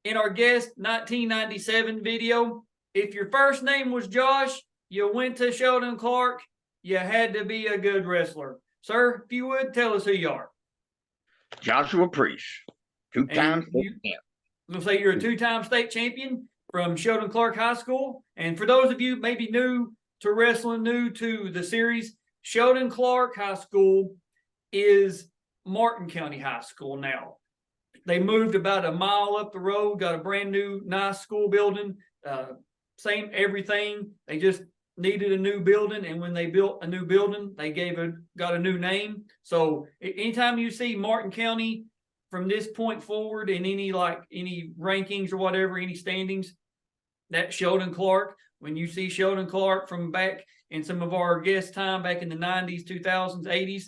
in our guest 1997 video, if your first name was Josh, you went to Sheldon Clark, you had to be a good wrestler. Sir, if you would, tell us who you are. Joshua Preece, two-time state champ. I'm going to say you're a two-time state champion from Sheldon Clark High School. And for those of you maybe new to wrestling, new to the series, Sheldon Clark High School is Martin County High School now. They moved about a mile up the road, got a brand new nice school building, same everything. They just needed a new building, and when they built a new building, they got a new name. So anytime you see Martin County from this point forward in any rankings or whatever, any standings, that's Sheldon Clark. When you see Sheldon Clark from back in some of our guest time back in the 90s, 2000s, 80s,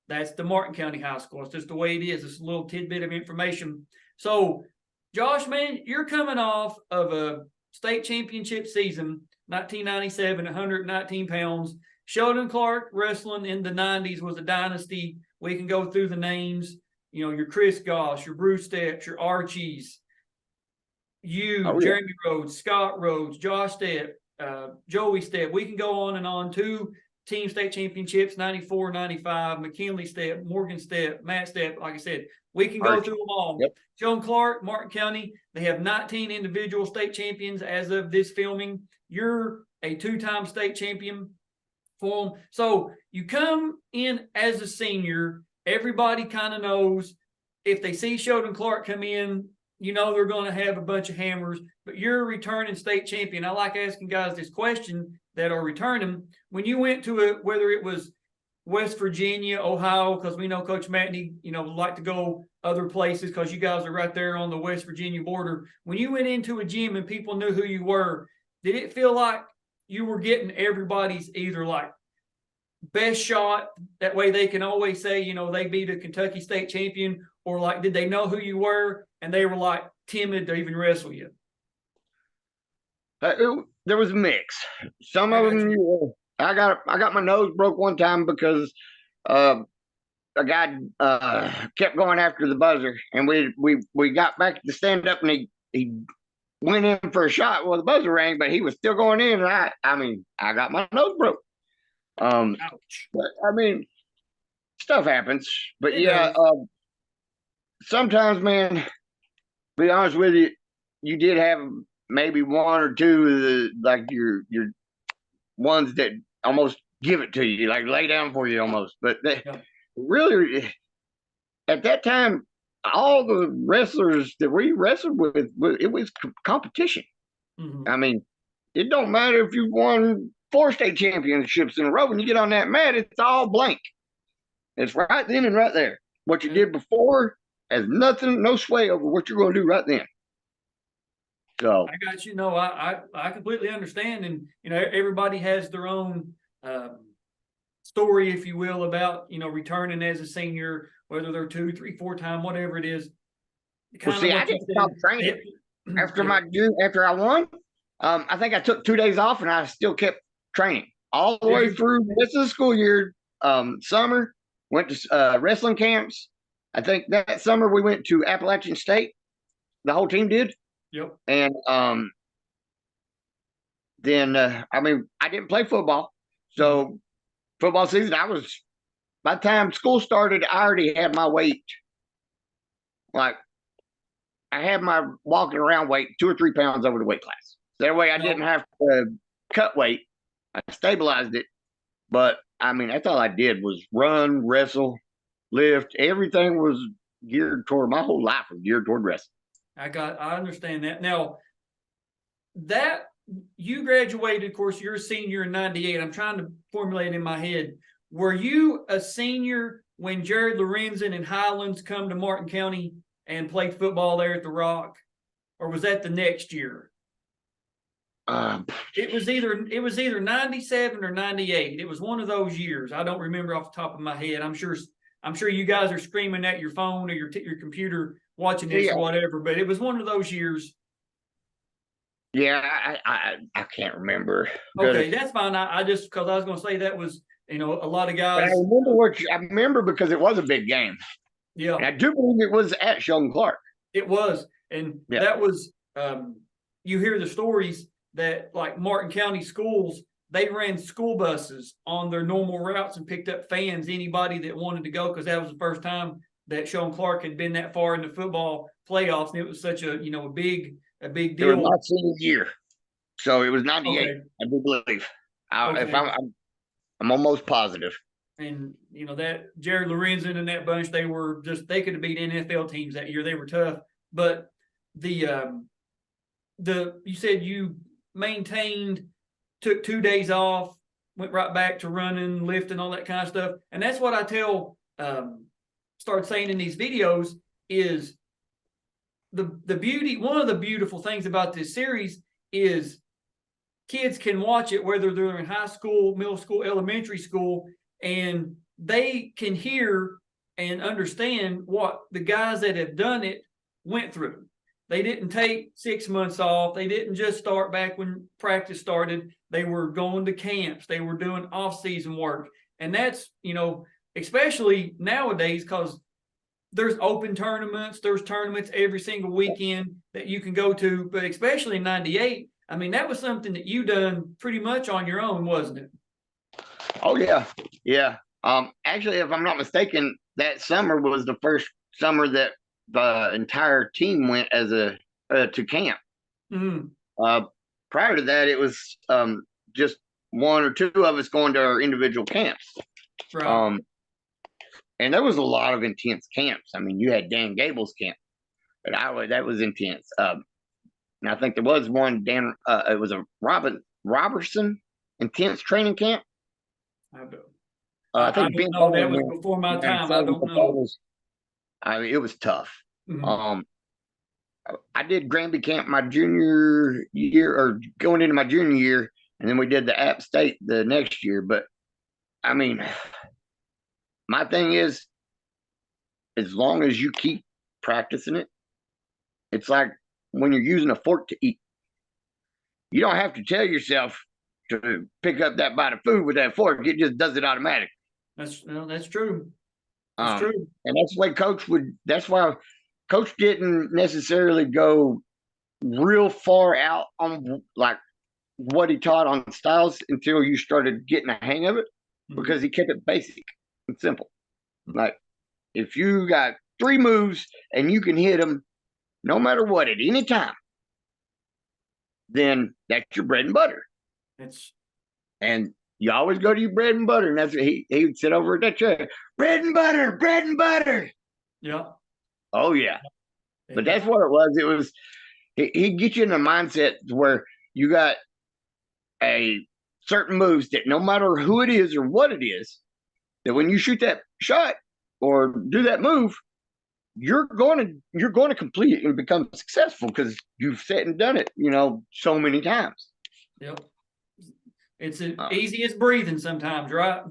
that's the Martin County High School. It's just the way it is. It's a little tidbit of information. So, Josh, man, you're coming off of a state championship season, 1997, 119 pounds. Sheldon Clark wrestling in the 90s was a dynasty. We can go through the names. You know, your Chris Goss, your Bruce Stepps, your Archies, Jeremy Rhodes, Scott Rhodes, Josh Stepp, Joey Stepp. We can go on and on. 2 team state championships, 94, 95, McKinley Stepp, Morgan Stepp, Matt Stepp. Like I said, we can go through them all. Yep. Sheldon Clark, Martin County, they have 19 individual state champions as of this filming. You're a 2-time state champion for them. So you come in as a senior. Everybody kind of knows if they see Sheldon Clark come in, you know they're going to have a bunch of hammers, but you're a returning state champion. I like asking guys this question that are returning. When you went to it, whether it was West Virginia, Ohio, because we know Coach Matney, would like to go other places because you guys are right there on the West Virginia border. When you went into a gym and people knew who you were, did it feel like you were getting everybody's either like best shot, that way they can always say, they beat a Kentucky state champion, or like, did they know who you were and they were like timid to even wrestle you? There was a mix. Some of them, I got my nose broke one time because a guy kept going after the buzzer, and we got back to stand up, and he went in for a shot. Well, the buzzer rang, but he was still going in, and I got my nose broke. Ouch. But stuff happens. But sometimes, man, to be honest with you, you did have maybe one or two of the your ones that almost give it to you, like lay down for you almost. But really, at that time, all the wrestlers that we wrestled with, it was competition. Mm-hmm. It don't matter if you won 4 state championships in a row. When you get on that mat, it's all blank. It's right then and right there. What you did before has nothing, no sway over what you're going to do right then. So I got you. No, I completely understand, and everybody has their own story, if you will, about returning as a senior, whether they're 2, 3, 4 time, whatever it is. Well, see, I didn't stop training after I won. I think I took 2 days off, and I still kept training all the way through this is the school year. Summer went to wrestling camps. I think that summer we went to Appalachian State. The whole team did. Yep. And then I didn't play football, so football season by the time school started, I already had my weight. Like I had my walking around weight 2 or 3 pounds over the weight class. That way I didn't have to cut weight. I stabilized it, but that's all I did was run, wrestle, lift. Everything was geared toward, my whole life was geared toward wrestling. I understand that. Now, that you graduated, of course, you're a senior in 98. I'm trying to formulate in my head. Were you a senior when Jared Lorenzen and Highlands come to Martin County and played football there at the Rock? Or was that the next year? It was either 97 or 98. It was one of those years. I don't remember off the top of my head. I'm sure you guys are screaming at your phone or your computer watching this or whatever, but it was one of those years. Yeah, I can't remember. Okay, that's fine. I just, because I was going to say that was, a lot of guys. I remember because it was a big game. Yeah. And I do believe it was at Sheldon Clark. It was. And Yeah. that was, you hear the stories that like Martin County schools, they ran school buses on their normal routes and picked up fans, anybody that wanted to go, because that was the first time that Sheldon Clark had been that far in the football playoffs, and it was such a a big It deal. was my senior year, so it was '98. Okay. I do believe. If Okay. I'm almost positive. And that Jared Lorenzen and that bunch, they could have beat NFL teams that year. They were tough. But you said you maintained, took 2 days off, went right back to running, lifting, all that kind of stuff. And that's what I start saying in these videos is the beauty. One of the beautiful things about this series is kids can watch it whether they're in high school, middle school, elementary school, and they can hear and understand what the guys that have done it went through. They didn't take 6 months off. They didn't just start back when practice started. They were going to camps. They were doing off-season work. And that's, especially nowadays, because there's open tournaments. There's tournaments every single weekend that you can go to. But especially in '98, I mean, that was something that you done pretty much on your own, wasn't it? Oh yeah, yeah. Actually, if I'm not mistaken, that summer was the first summer that the entire team went as to camp. Mm-hmm. Prior to that, it was just one or two of us going to our individual camps. Right. And there was a lot of intense camps. I mean, you had Dan Gable's camp, but that was intense. And I think there was one it was a Robertson intense training camp. I think don't know. That was before my time. I don't know. I mean, it was tough. Mm-hmm. I did Granby camp my junior year, or going into my junior year, and then we did the App State the next year. But I mean, my thing is, as long as you keep practicing it, it's like when you're using a fork to eat. You don't have to tell yourself to pick up that bite of food with that fork. It just does it automatically. That's true. That's true. And that's the way that's why Coach didn't necessarily go real far out on like what he taught on styles until you started getting a hang of it, because he kept it basic and simple. Like, if you got 3 moves and you can hit them no matter what at any time, then that's your bread and butter. And you always go to your bread and butter, and that's what he would sit over at that chair. Bread and butter, bread and butter. Yeah. Oh yeah. But that's what it was. It was he'd get you in a mindset where you got a certain moves that no matter who it is or what it is, that when you shoot that shot or do that move, you're going to complete it and become successful because you've sat and done it, so many times. Yep. It's as easy as breathing sometimes, right?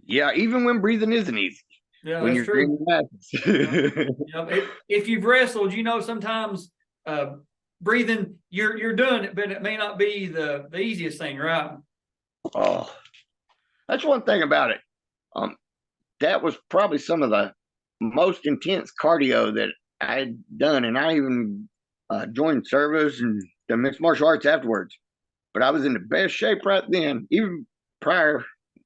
Yeah, even when breathing isn't easy. Yeah, when that's you're true. Yep. If you've wrestled, sometimes breathing, you're doing it, but it may not be the easiest thing, right? Oh, that's one thing about it. That was probably some of the most intense cardio that I had done, and I even joined service and the mixed martial arts afterwards. But I was in the best shape right then. Even prior,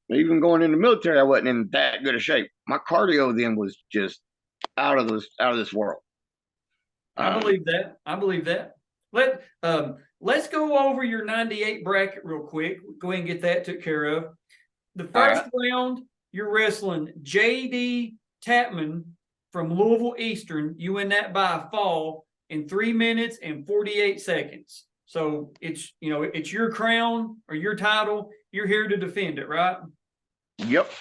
even going in the military, I wasn't in that good a shape. My cardio then was just out of this world. I believe that. Let's go over your '98 bracket real quick. Go ahead and get that took care of. The first round, you're wrestling J.D. Tapman from Louisville Eastern. You win that by a fall in 3 minutes and 48 seconds. So it's your crown or your title. You're here to defend it, right? Yep.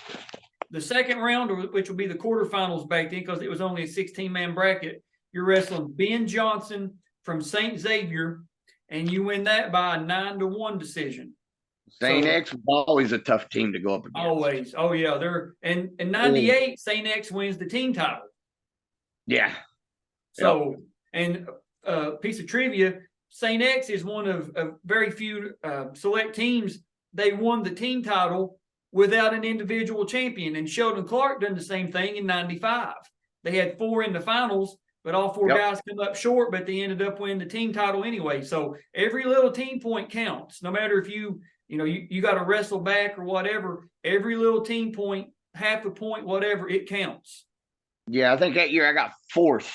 The second round, which will be the quarterfinals back then, because it was only a 16-man bracket, you're wrestling Ben Johnson from St. Xavier, and you win that by a 9-1 decision. St. X was always a tough team to go up against. Always. Oh yeah. In '98, St. X wins the team title. Yeah. So, and piece of trivia, St. X is one of very few select teams. They won the team title without an individual champion. And Sheldon Clark done the same thing in '95. They had 4 in the finals, but all four Yep. guys come up short, but they ended up winning the team title anyway. So every little team point counts, no matter if you got to wrestle back or whatever. Every little team point, half a point, whatever, it counts. Yeah, I think that year I got 4th.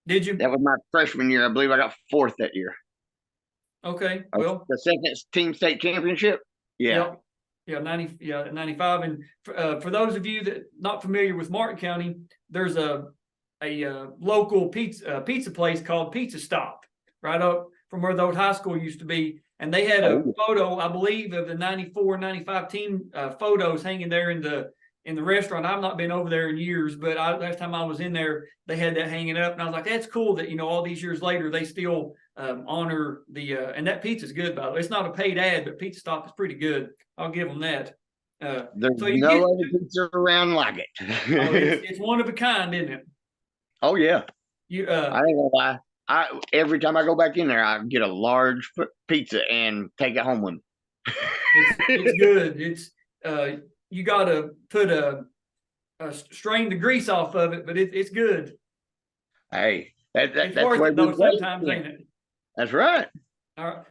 Did you? That was my freshman year. I believe I got 4th that year. Okay, well, the second team state championship. Yeah. Yep. 95. And for those of you that not familiar with Martin County, there's a local pizza place called Pizza Stop right up from where the old high school used to be. And they had a photo, I believe, of the 94, 95 team photos hanging there in the restaurant. I've not been over there in years, but last time I was in there, they had that hanging up. And I was like, that's cool that, all these years later, they still honor the, and that pizza's good, by the way. It's not a paid ad, but Pizza Stop is pretty good. I'll give them that. There's no other pizza around like it. It's one of a kind, isn't it? Oh, yeah. I ain't gonna lie. Every time I go back in there, I get a large pizza and take it home with me. It's good. It's you got to put strain the grease off of it, but it's good. Hey, that's worth it though sometimes, ain't it? That's right. All right.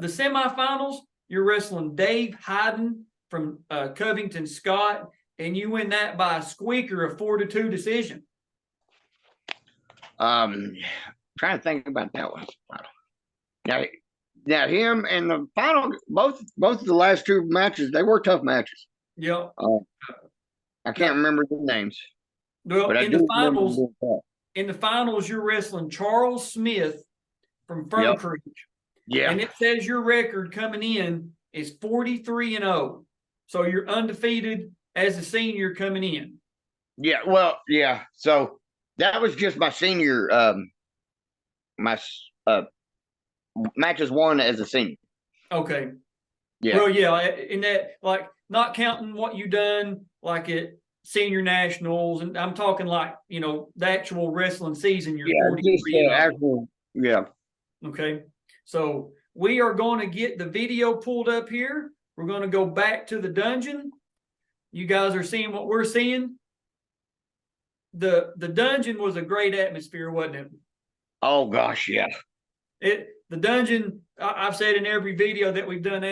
The semifinals, you're wrestling Dave Hyden from Covington Scott, and you win that by a squeaker, a 4-2 decision. Trying to think about that one. Now him and the final, both of the last 2 matches, they were tough matches. Yep. I can't remember the names. Well, in the finals, you're wrestling Charles Smith from Fern Creek. Yeah. And it says your record coming in is 43-0. So you're undefeated as a senior coming in. Yeah. Well, yeah. So that was just my senior, my matches won as a senior. Okay. Yeah. Well, yeah, in that, like, not counting what you done, like at senior nationals, and I'm talking like, the actual wrestling season, you're 43. Actual, yeah. Okay. So we are going to get the video pulled up here. We're going to go back to the dungeon. You guys are seeing what we're seeing. The dungeon was a great atmosphere, wasn't it? Oh gosh, yeah. The dungeon, I've said in every video that we've done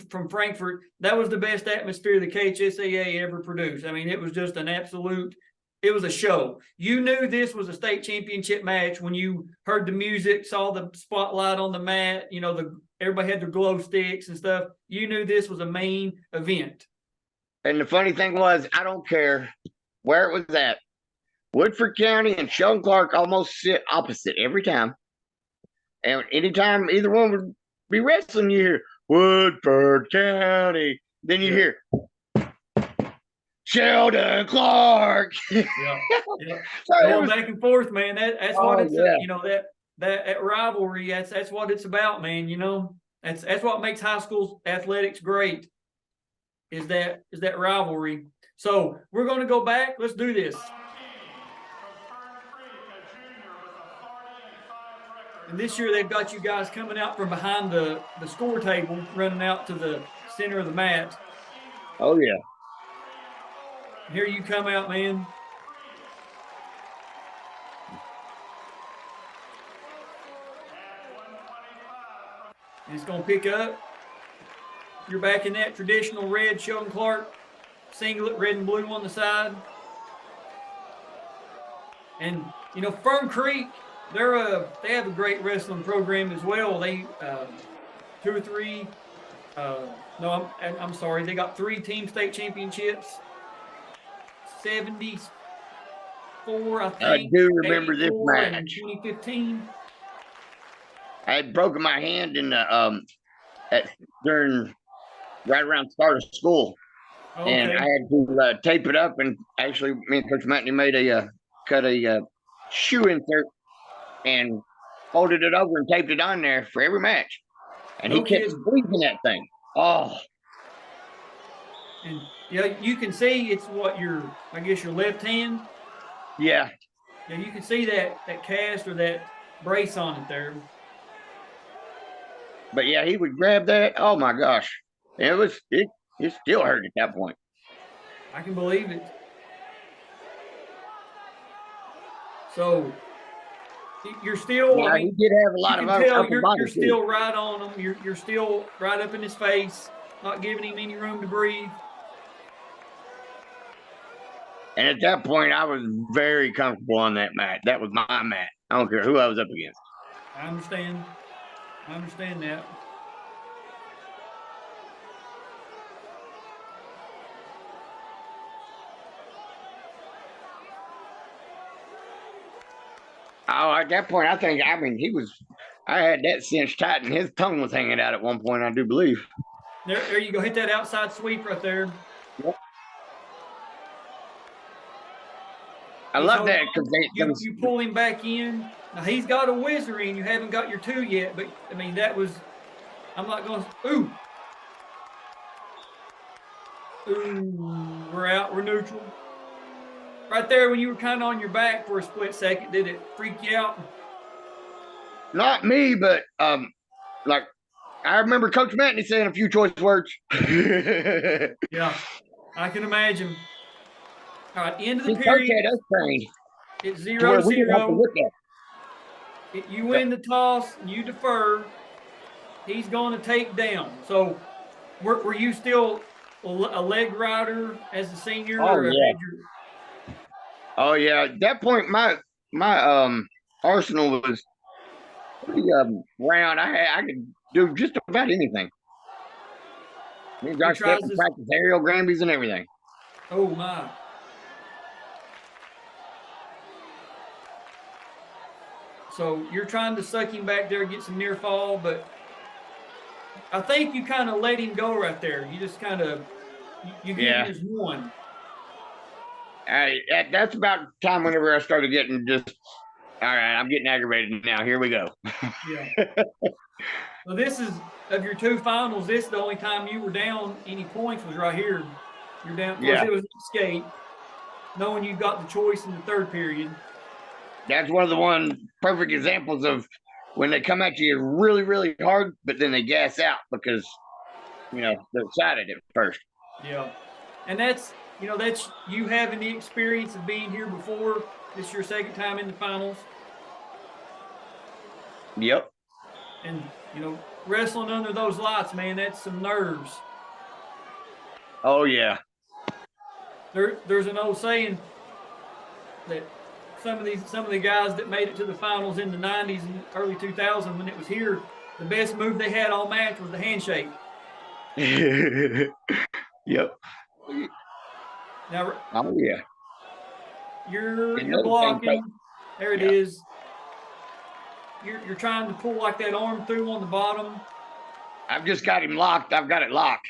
from Frankfort, that was the best atmosphere the KHSAA ever produced. I mean, it was just it was a show. You knew this was a state championship match when you heard the music, saw the spotlight on the mat, everybody had their glow sticks and stuff. You knew this was a main event. And the funny thing was, I don't care where it was at. Woodford County and Sheldon Clark almost sit opposite every time. And anytime either one would be wrestling, you hear Woodford County. Then you hear Sheldon Clark. Yeah. Going back and forth, man. That's what it's that rivalry. That's what it's about, man. That's what makes high school athletics great. Is that rivalry. So we're going to go back. Let's do this. And this year they've got you guys coming out from behind the score table, running out to the center of the mat. Oh, yeah. Here you come out, man. And it's going to pick up. You're back in that traditional red Sheldon Clark singlet, red and blue on the side. And, Fern Creek, they have a great wrestling program as well. They 2 or 3. No, I'm sorry. They got 3 team state championships. 74, I think. I do remember this match. 2015. I had broken my hand in the during right around the start of school, and I had to tape it up. And actually, me and Coach Matney made cut a shoe insert and folded it over and taped it on there for every match. And he kept squeezing that thing. Oh. And you can see it's your left hand. Yeah. Yeah, you can see that cast or that brace on it there. But yeah, he would grab that. Oh my gosh. It still hurt at that point. I can believe it. So you're still. Yeah, I mean, he did have a lot you of can tell upper body you're too. still right on him. You're still right up in his face, not giving him any room to breathe. And at that point, I was very comfortable on that mat. That was my mat. I don't care who I was up against. I understand. I understand that. Oh, at that point, I mean, I had that cinched tight and his tongue was hanging out at one point, I do believe. There you go. Hit that outside sweep right there. Yep. I love that because you pull him back in. Now he's got a whizzer in. You haven't got your 2 yet, but I mean that was. I'm not going to. Ooh. Ooh, we're out. We're neutral. Right there, when you were kind of on your back for a split second, did it freak you out? not me, but like I remember Coach Matney saying a few choice words. Yeah, I can imagine. All right, end of the Coach period. had us trained It's to where we didn't have to 0-0. look at it. You win the toss, you defer. He's going to take down. So, were you still a leg rider as a senior? Oh or a yeah. major? Oh yeah. At that point, my arsenal was pretty round. I could do just about anything. Me and Josh Step and practice aerial Granbys and everything. Oh my. So you're trying to suck him back there, get some near fall, but I think you kind of let him go right there. You just kind of you give him his one. That's about the time whenever I started getting just all right. I'm getting aggravated now. Here we go. Yeah. So this is of your 2 finals. This is the only time you were down any points was right here. You're down. Of course, it was escape, knowing you got the choice in the 3rd period. That's one of the perfect examples of when they come at you really, really hard, but then they gas out because they're excited at first. Yeah, and that's you having the experience of being here before. This is your 2nd time in the finals. Yep. And wrestling under those lights, man, that's some nerves. Oh yeah. There's an old saying that some of the guys that made it to the finals in the 90s and early 2000s when it was here, the best move they had all match was the handshake. Yep. Now, oh yeah. You're blocking. There it is. You're trying to pull like that arm through on the bottom. I've just got him locked. I've got it locked.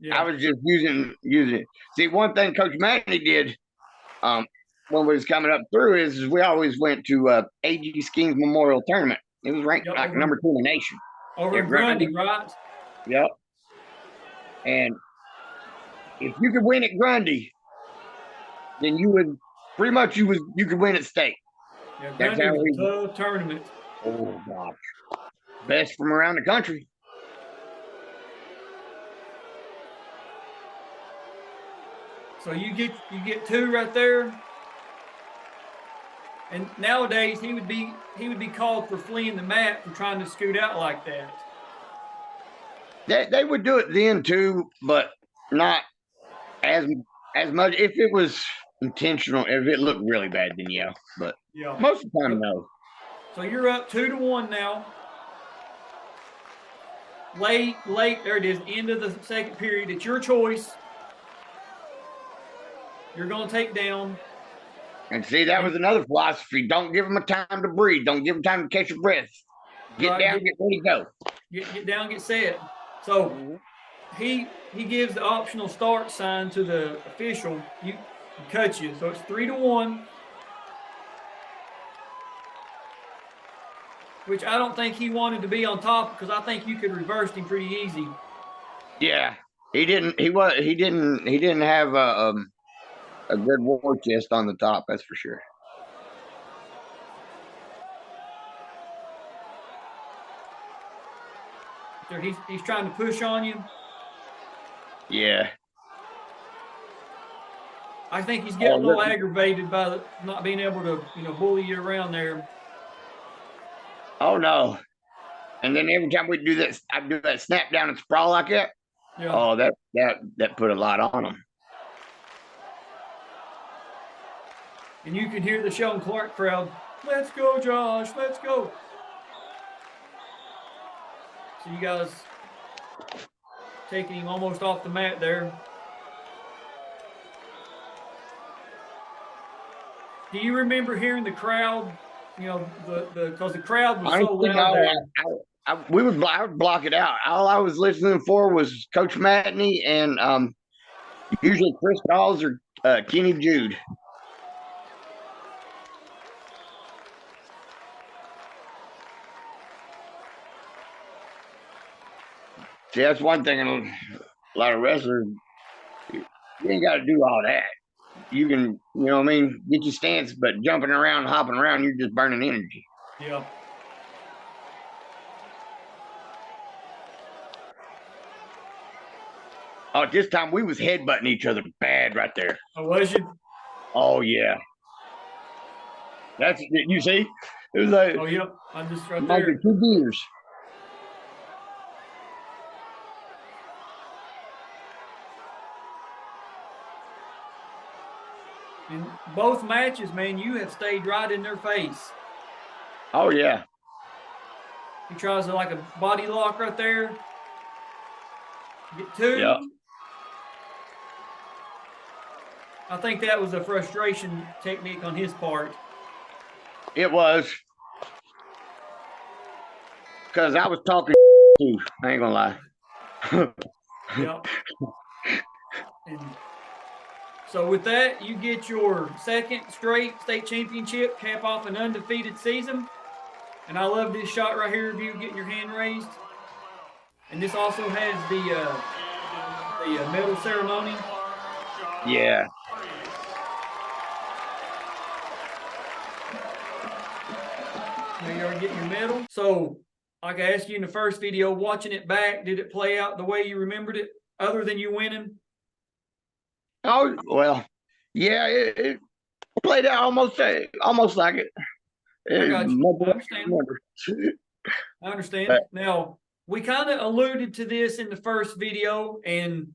Yeah. I was just using it. See, one thing Coach Matney did when we was coming up through is we always went to A.G. Skeens Memorial Tournament. It was ranked like number 2 in the nation. Over in Grundy, right? Yep. And if you could win at Grundy, then you could win at state. Yeah, Grundy was a tough tournament. Oh gosh. Best from around the country. So you get 2 right there. And nowadays he would be called for fleeing the mat for trying to scoot out like that. They would do it then too, but not as much. If it was intentional, if it looked really bad, then yeah. But most of the time, no. So you're up 2-1 now. Late, there it is, end of the 2nd period. It's your choice. You're going to take down. And see, that was another philosophy. Don't give them a time to breathe. Don't give them time to catch your breath. Get down, get ready to go. Get down, get set. So he gives the optional start sign to the official. He cuts you. So it's 3-1. Which I don't think he wanted to be on top because I think you could reverse him pretty easy. Yeah, he didn't. He didn't have a good war chest on the top. That's for sure. He's trying to push on you. Yeah. I think he's getting Oh, a little listen. aggravated by not being able to, bully you around there. Oh no. And then every time we do that, I do that snap down and sprawl like that. Yeah. Oh, that put a lot on him. And you can hear the Sheldon Clark crowd. Let's go, Josh. Let's go. So you guys taking him almost off the mat there. Do you remember hearing the crowd? Because the crowd was so Honestly, loud no, there. I would block it out. All I was listening for was Coach Matney and usually Chris Dawes or Kenny Jude. See, that's one thing. A lot of wrestlers, you ain't got to do all that. You can, you know what I mean, get your stance, but jumping around, hopping around, you're just burning energy. Yeah. Oh, at this time we was headbutting each other bad right there. Oh, was you? Oh yeah. That's you see? It was like Oh, yep. I'm just right like there. 2 gears. In both matches, man, you have stayed right in their face. Oh yeah. He tries to like a body lock right there. Get 2. Yeah. I think that was a frustration technique on his part. It was. Because I was talking too. I ain't gonna lie. Yep. And so with that, you get your 2nd straight state championship, cap off an undefeated season. And I love this shot right here of you getting your hand raised. And this also has the medal ceremony. Yeah. There you are getting your medal. So, like I asked you in the first video, watching it back, did it play out the way you remembered it, other than you winning? Oh well. Yeah, it played out almost like it. I got you. I understand. I But understand. Now, we kind of alluded to this in the first video, and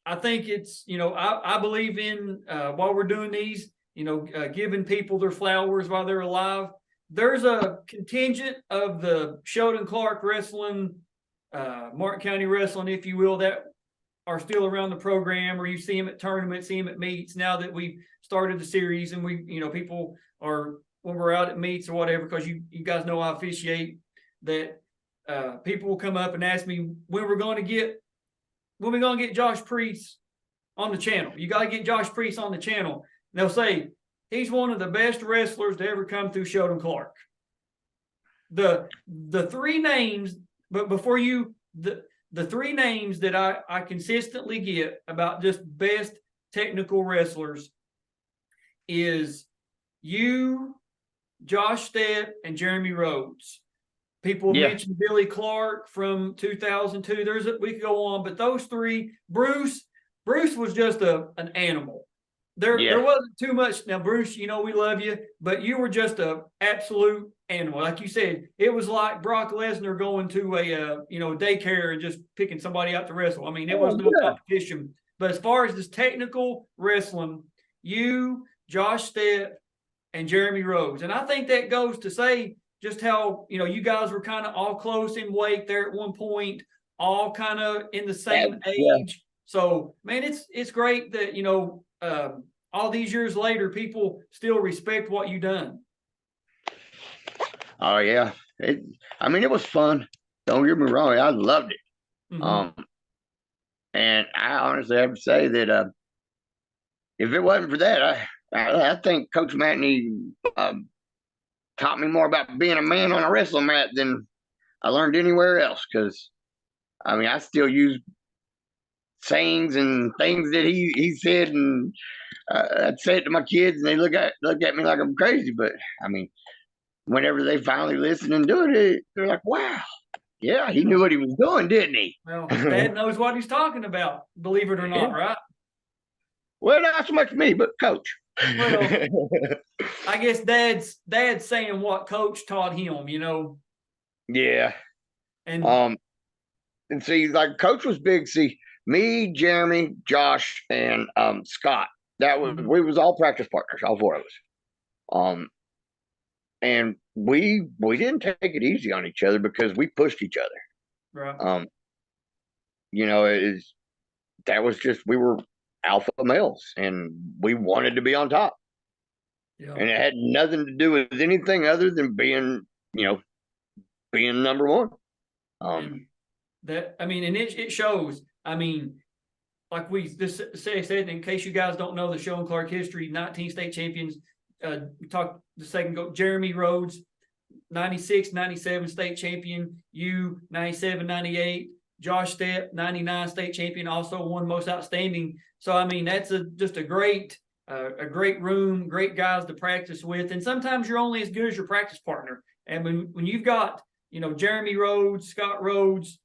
I think it's, I believe in while we're doing these, giving people their flowers while they're alive. There's a contingent of the Sheldon Clark wrestling, Martin County wrestling, if you will, that are still around the program, or you see them at tournaments, see them at meets. Now that we've started the series, and we, people are, when we're out at meets or whatever, because you guys know I officiate, that people will come up and ask me when we're going to get Josh Preece on the channel. You got to get Josh Preece on the channel. And they'll say he's one of the best wrestlers to ever come through Sheldon Clark. The 3 names, but before you, the 3 names that I consistently get about just best technical wrestlers is you, Josh Stepp, and Jeremy Rhodes. People mentioned Billy Clark from 2002. We could go on, but those 3, Bruce was just an animal. There wasn't too much. Now, Bruce, we love you, but you were just an absolute animal. Like you said, it was like Brock Lesnar going to a daycare and just picking somebody out to wrestle. I mean, it was no competition. But as far as this technical wrestling, you, Josh Stepp, and Jeremy Rhodes. And I think that goes to say just how, you guys were kind of all close in weight there at one point, all kind of in the same age. Yeah. So, man, it's great that, all these years later, people still respect what you done. Oh, yeah. It was fun. Don't get me wrong. I loved it. Mm-hmm. And I honestly have to say that if it wasn't for that, I think Coach Matney taught me more about being a man on a wrestling mat than I learned anywhere else. Because, I still use sayings and things that he said, and I'd say it to my kids, and they look at me like I'm crazy. But, whenever they finally listen and do it, they're like, wow. Yeah, he knew what he was doing, didn't he? Well, Dad knows what he's talking about, believe it or not, right? Well, not so much me, but coach. Well, I guess dad's saying what coach taught him, Yeah. and And see, like coach was big. See, me, Jeremy, Josh, and Scott. That was Mhm. we was all practice partners, all four of us. And we didn't take it easy on each other because we pushed each other. Right. It is that was just we were alpha males and we wanted to be on top. Yeah. And it had nothing to do with anything other than being number one. And and it shows. Like we just said, in case you guys don't know the Sheldon Clark history, 19 state champions. We talked the second go, Jeremy Rhodes, 96, 97 state champion, you 97, 98, Josh Stepp, 99 state champion, also won most outstanding. So that's just a great room, great guys to practice with. And sometimes you're only as good as your practice partner. And when you've got, Jeremy Rhodes, Scott Rhodes,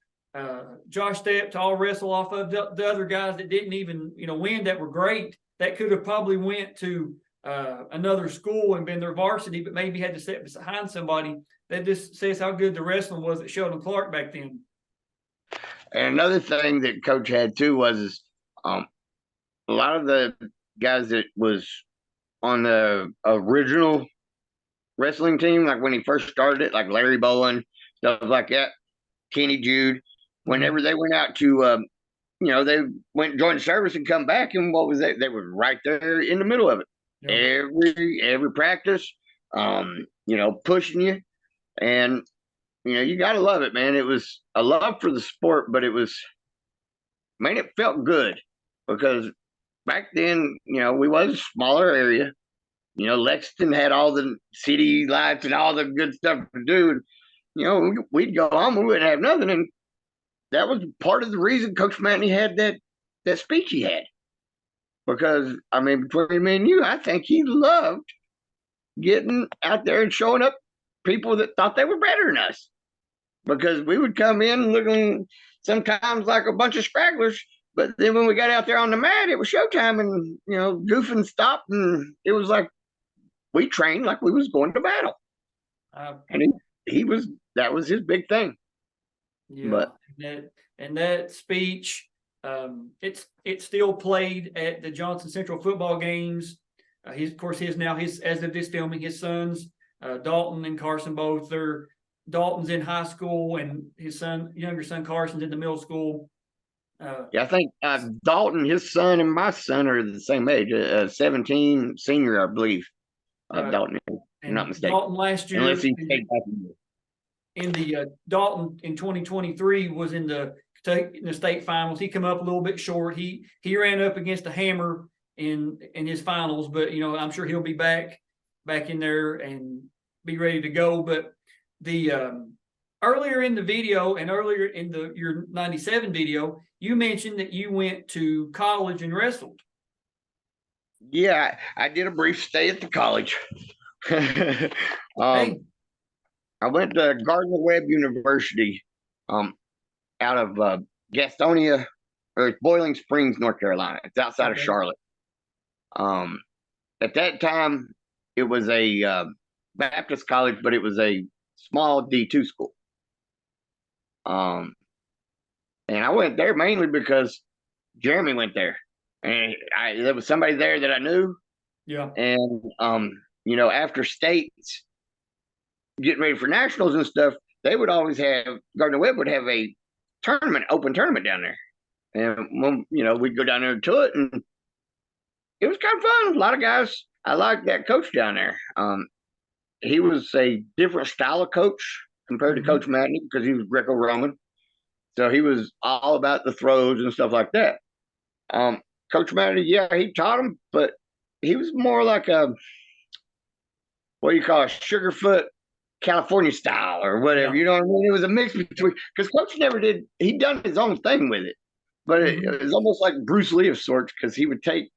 Josh Stepp to all wrestle off of the other guys that didn't even, win, that were great, that could have probably went to another school and been their varsity, but maybe had to sit behind somebody. That just says how good the wrestling was at Sheldon Clark back then. And another thing that coach had too was a lot of the guys that was on the original wrestling team, like when he first started it, like Larry Bowen, stuff like that, Kenny Jude, whenever they went out to they went and joined the service and come back, and what was that? They were right there in the middle of it. Yeah. Every practice, pushing you, and you gotta love it, man. It was a love for the sport, but it felt good because back then, we was a smaller area. Lexington had all the city lights and all the good stuff to do. And, we'd go home, we wouldn't have nothing, and that was part of the reason Coach Matney had that speech he had. Because between me and you, I think he loved getting out there and showing up people that thought they were better than us. Because we would come in looking sometimes like a bunch of stragglers, but then when we got out there on the mat, it was showtime, and goofing stopped, and it was like we trained like we was going to battle. And that was his big thing. Yeah, but that speech, it's still played at the Johnson Central football games. Of course, as of this filming, his sons, Dalton and Carson, both they're Dalton's in high school, and his younger son Carson's in the middle school. I think Dalton, his son, and my son are the same age, 17 senior, I believe. Dalton, if I'm not mistaken. Dalton last year, unless he stayed back in the Dalton in 2023 was in the state finals. He came up a little bit short. He ran up against the Hammer in his finals, but I'm sure he'll be back in there and be ready to go. But the earlier in the video and earlier in your 97 video, you mentioned that you went to college and wrestled. Yeah, I did a brief stay at the college. Hey. I went to Gardner-Webb University out of Gastonia, or Boiling Springs, North Carolina. It's outside of Charlotte. At that time, it was a Baptist college, but it was a small D2 school. And I went there mainly because Jeremy went there. And there was somebody there that I knew. Yeah. And, after states getting ready for nationals and stuff, they would always Gardner-Webb would have a open tournament down there. And, we'd go down there to it, and it was kind of fun. A lot of guys, I liked that coach down there. He was a different style of coach compared to Coach Matney because he was Greco-Roman. So he was all about the throws and stuff like that. Coach Matney, yeah, he taught him, but he was more like a Sugarfoot California style or whatever. Yeah. You know what I mean? It was a mix between, because Coach he'd done his own thing with it, but it was almost like Bruce Lee of sorts, because he would take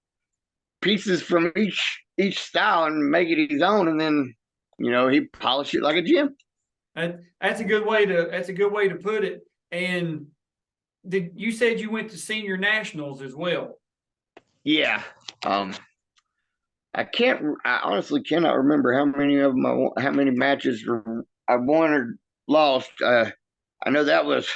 pieces from each style and make it his own, and then he'd polish it like a gem. That's a good way to put it. And you said you went to senior nationals as well? Yeah. I honestly cannot remember how many of them how many matches I won or lost. I know that was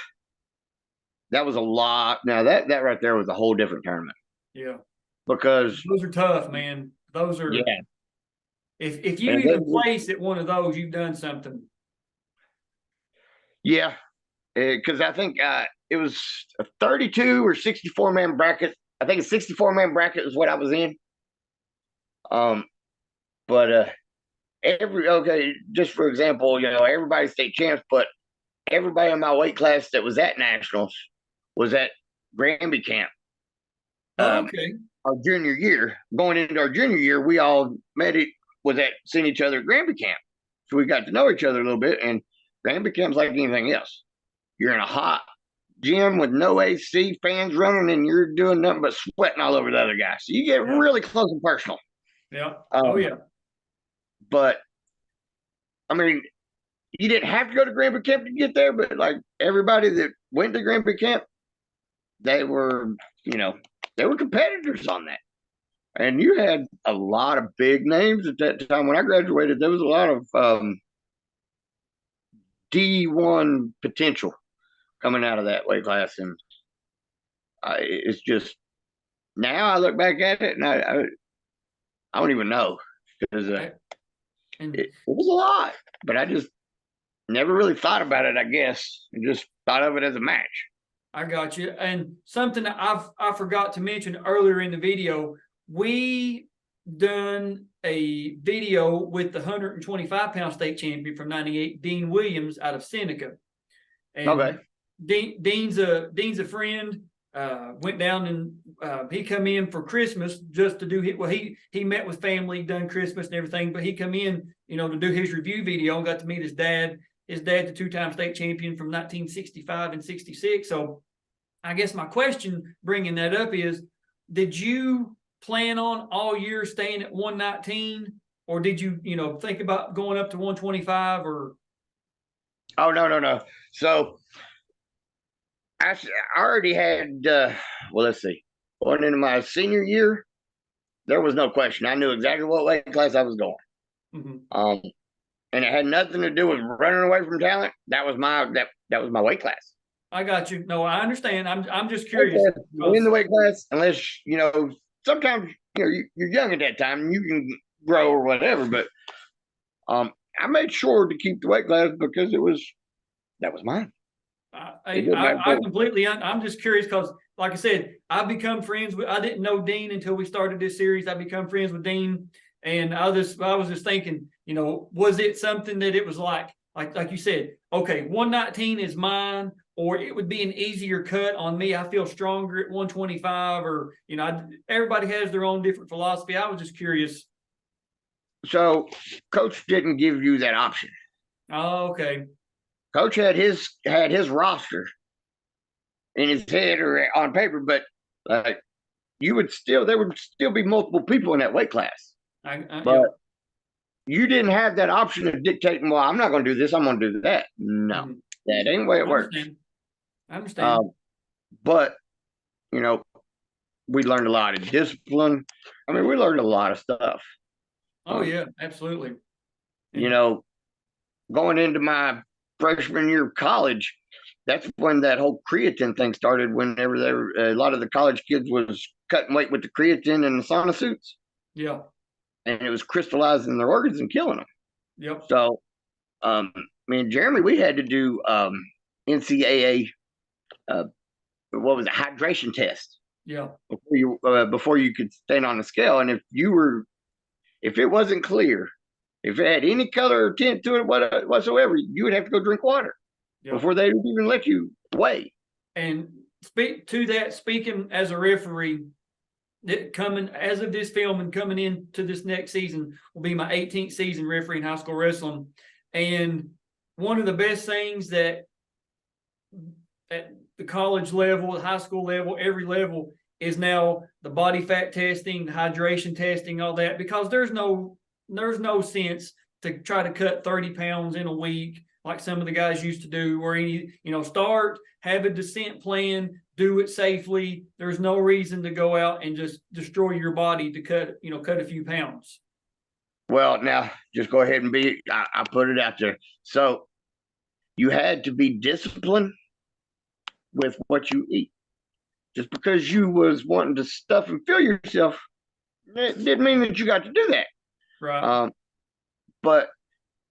a lot. Now that right there was a whole different tournament Yeah. because Those are tough, man. Those are, yeah, if you and even then, place at one of those, you've done something. yeah, because I think it was a 32 or 64 man bracket. I think a 64 man bracket is what I was in. But just for example, everybody's state champs, but everybody in my weight class that was at nationals was at Granby camp. Oh, okay. Our junior year, going into our junior year, we all seeing each other at Granby camp, so we got to know each other a little bit. And Granby camp's like anything else. You're in a hot gym with no AC, fans running, and you're doing nothing but sweating all over the other guy. So you get really close and personal. Yeah. Oh, yeah. But I mean, you didn't have to go to Granby camp to get there, but like everybody that went to Granby camp, they were, they were competitors on that. And you had a lot of big names at that time. When I graduated, there was a lot of D1 potential coming out of that weight class. And it's just, now I look back at it and I don't even know because it was a lot, but I just never really thought about it, I guess. I just thought of it as a match. I got you. And something that I forgot to mention earlier in the video, we done a video with the 125-pound state champion from '98, Dean Williams, out of Seneca. And Okay. Dean's a friend. Went down and he come in for Christmas just to do he met with family, done Christmas and everything, but he come in, to do his review video and got to meet his dad. His dad's a two-time state champion from 1965 and 66. So I guess my question bringing that up is, did you plan on all year staying at 119, or did you, think about going up to 125 or? Oh, no. So I already had, let's see, going into my senior year, there was no question. I knew exactly what weight class I was going. Mm-hmm. And it had nothing to do with running away from talent. That was my weight class. I got you. No, I understand. I'm just curious. In the weight class, unless sometimes you're young at that time and you can grow or whatever. But I made sure to keep the weight class because that was mine. I completely. I'm just curious because, like I said, I've become friends with. I didn't know Dean until we started this series. I become friends with Dean, and I was just thinking, was it something that it was like you said, okay, 119 is mine, or it would be an easier cut on me. I feel stronger at 125, or everybody has their own different philosophy. I was just curious. So, Coach didn't give you that option. Oh, okay. Coach had his roster in his head or on paper, but there would still be multiple people in that weight class. But you didn't have that option of dictating, well, I'm not going to do this, I'm going to do that. No, that ain't the way it works. I understand. But, we learned a lot of discipline. I mean, we learned a lot of stuff. Oh, yeah, absolutely. Going into my freshman year of college, that's when that whole creatine thing started. Whenever a lot of the college kids was cutting weight with the creatine and the sauna suits. Yeah. And it was crystallizing their organs and killing them. Yep. So, me and Jeremy, we had to do NCAA, what was it, hydration test. Yeah. Before you could stand on the scale, and if it wasn't clear, if it had any color or tint to it whatsoever, you would have to go drink water before they would even let you weigh. And speaking as a referee, coming as of this film and coming into this next season will be my 18th season refereeing high school wrestling. And one of the best things that at the college level, the high school level, every level is now the body fat testing, the hydration testing, all that, because there's no sense to try to cut 30 pounds in a week like some of the guys used to do, where start, have a descent plan, do it safely. There's no reason to go out and just destroy your body to cut a few pounds. Well, now just go ahead and I put it out there. So you had to be disciplined with what you eat. Just because you was wanting to stuff and fill yourself, it didn't mean that you got to do that. Right. But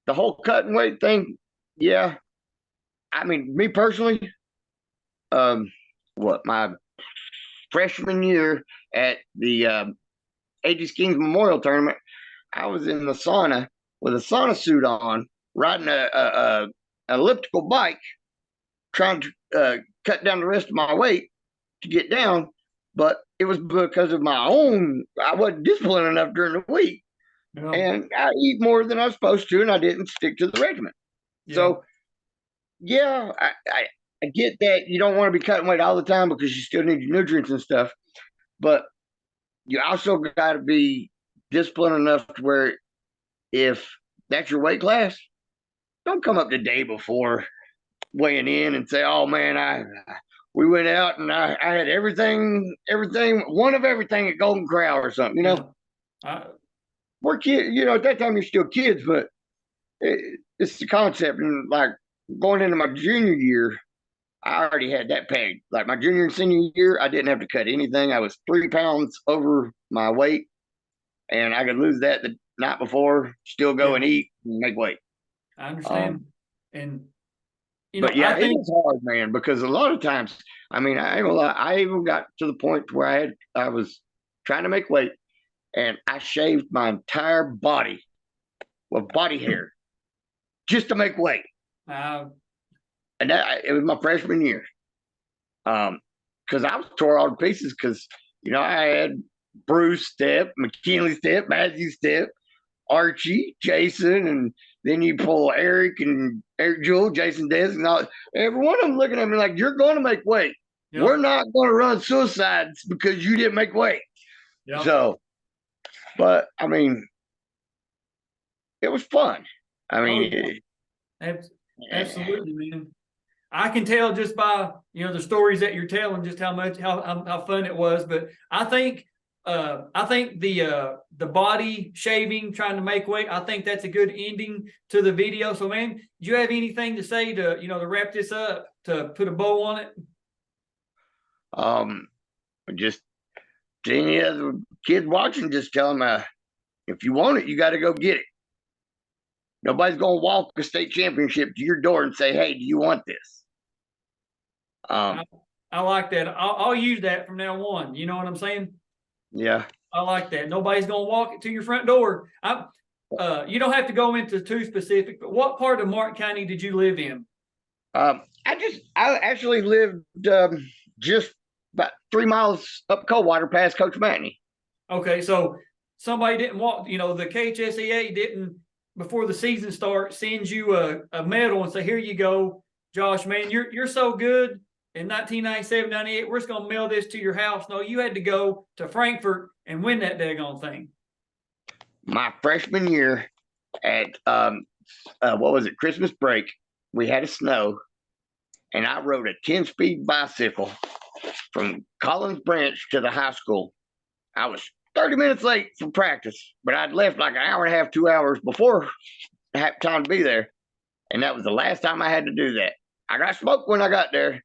the whole cutting weight thing, yeah. I mean, me personally, my freshman year at the AG Schemes Memorial Tournament, I was in the sauna with a sauna suit on, riding a elliptical bike, trying to cut down the rest of my weight to get down. But it was because of I wasn't disciplined enough during the week. Yeah. And I eat more than I was supposed to, and I didn't stick to the regimen. Yeah. So, yeah, I get that you don't want to be cutting weight all the time because you still need your nutrients and stuff. But you also got to be disciplined enough to where if that's your weight class, don't come up the day before weighing in and say, "Oh man, we went out and I had everything, one of everything at Golden Corral or something." We're kids, at that time you're still kids, but it's the concept. And like going into my junior year, I already had that pegged. Like my junior and senior year, I didn't have to cut anything. I was 3 pounds over my weight, and I could lose that the night before, still go and eat and make weight. I understand. And but yeah, it is hard, man, because a lot of times, I mean, I ain't gonna lie, I even got to the point where I was trying to make weight, and I shaved my entire body with body hair just to make weight. And it was my freshman year. Because I was tore all to pieces because, I had Bruce step, McKinley step, Matthew step, Archie, Jason, and then you pull Eric Jewell, Jason Des, and all. Every one of them looking at me like, "You're going to make weight. Yep. We're not going to run suicides because you didn't make weight." Yep. So, but I mean, it was fun. I mean, absolutely, man. I can tell just by the stories that you're telling just how fun it was. But I think the body shaving, trying to make weight, I think that's a good ending to the video. So, man, do you have anything to say to wrap this up, to put a bow on it? Just to any other kid watching, just tell them if you want it, you got to go get it. Nobody's gonna walk a state championship to your door and say, "Hey, do you want this?" I like that. I'll use that from now on. You know what I'm saying? Yeah. I like that. Nobody's going to walk it to your front door. You don't have to go into too specific, but what part of Martin County did you live in? I actually lived just about 3 miles up Coldwater past Coach Matney. Okay, so somebody didn't walk, the KHSAA didn't, before the season starts, send you a medal and say, "Here you go, Josh, man, you're so good. In 1997, 98, we're just going to mail this to your house." No, you had to go to Frankfort and win that daggone thing. My freshman year at, Christmas break, we had a snow, and I rode a 10-speed bicycle from Collins Branch to the high school. I was 30 minutes late for practice, but I'd left like an hour and a half, 2 hours before I had time to be there. And that was the last time I had to do that. I got smoked when I got there.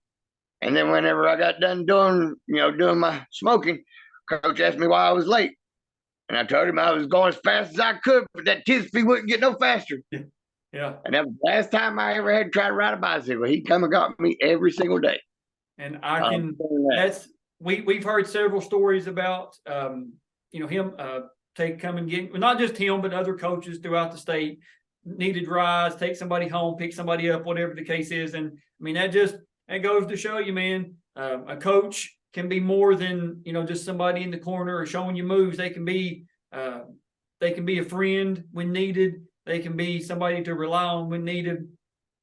And then whenever I got done doing my smoking, Coach asked me why I was late. And I told him I was going as fast as I could, but that 10-speed wouldn't get no faster. Yeah. And that was the last time I ever had to try to ride a bicycle. He come and got me every single day. And we've heard several stories about him come and get, not just him, but other coaches throughout the state needed rides, take somebody home, pick somebody up, whatever the case is. And I mean, that goes to show you, man, a coach can be more than, just somebody in the corner or showing you moves. They can be a friend when needed. They can be somebody to rely on when needed.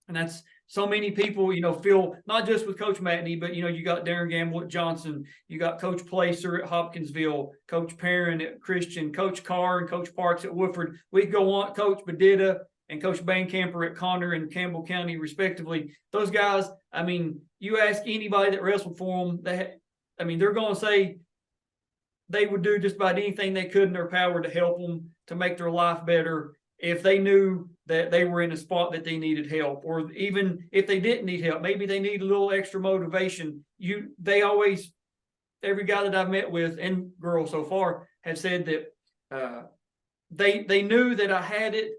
And that's so many people, feel not just with Coach Matney, but, you got Darren Gamble at Johnson. You got Coach Placer at Hopkinsville, Coach Perrin at Christian, Coach Carr and Coach Parks at Woodford. We go on, Coach Badita and Coach Camper at Connor and Campbell County, respectively. Those guys, I mean, you ask anybody that wrestled for them, they're going to say they would do just about anything they could in their power to help them to make their life better if they knew that they were in a spot that they needed help, or even if they didn't need help, maybe they need a little extra motivation. Every guy that I've met with and girl so far have said that they knew that I had it.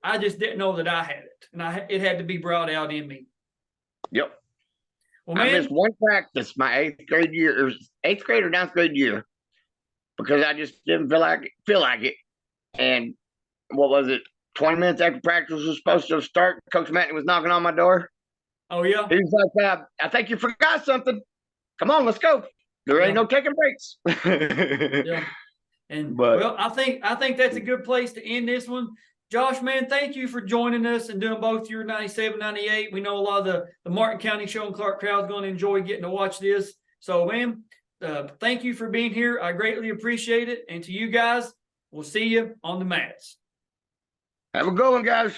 I just didn't know that I had it, and it had to be brought out in me. Yep. Well, I man, missed one practice my 8th grade year, or 8th grade or 9th grade year, because I just didn't feel like it. And what was it? 20 minutes after practice was supposed to start, Coach Matney was knocking on my door. Oh yeah. He was like, "I think you forgot something. Come on, let's go. There ain't no taking breaks." Yeah. And well, I think that's a good place to end this one. Josh, man, thank you for joining us and doing both your 97, 98. We know a lot of the Martin County Sheldon Clark crowd is going to enjoy getting to watch this. So, man, thank you for being here. I greatly appreciate it. And to you guys, we'll see you on the mats. Have a good one, guys.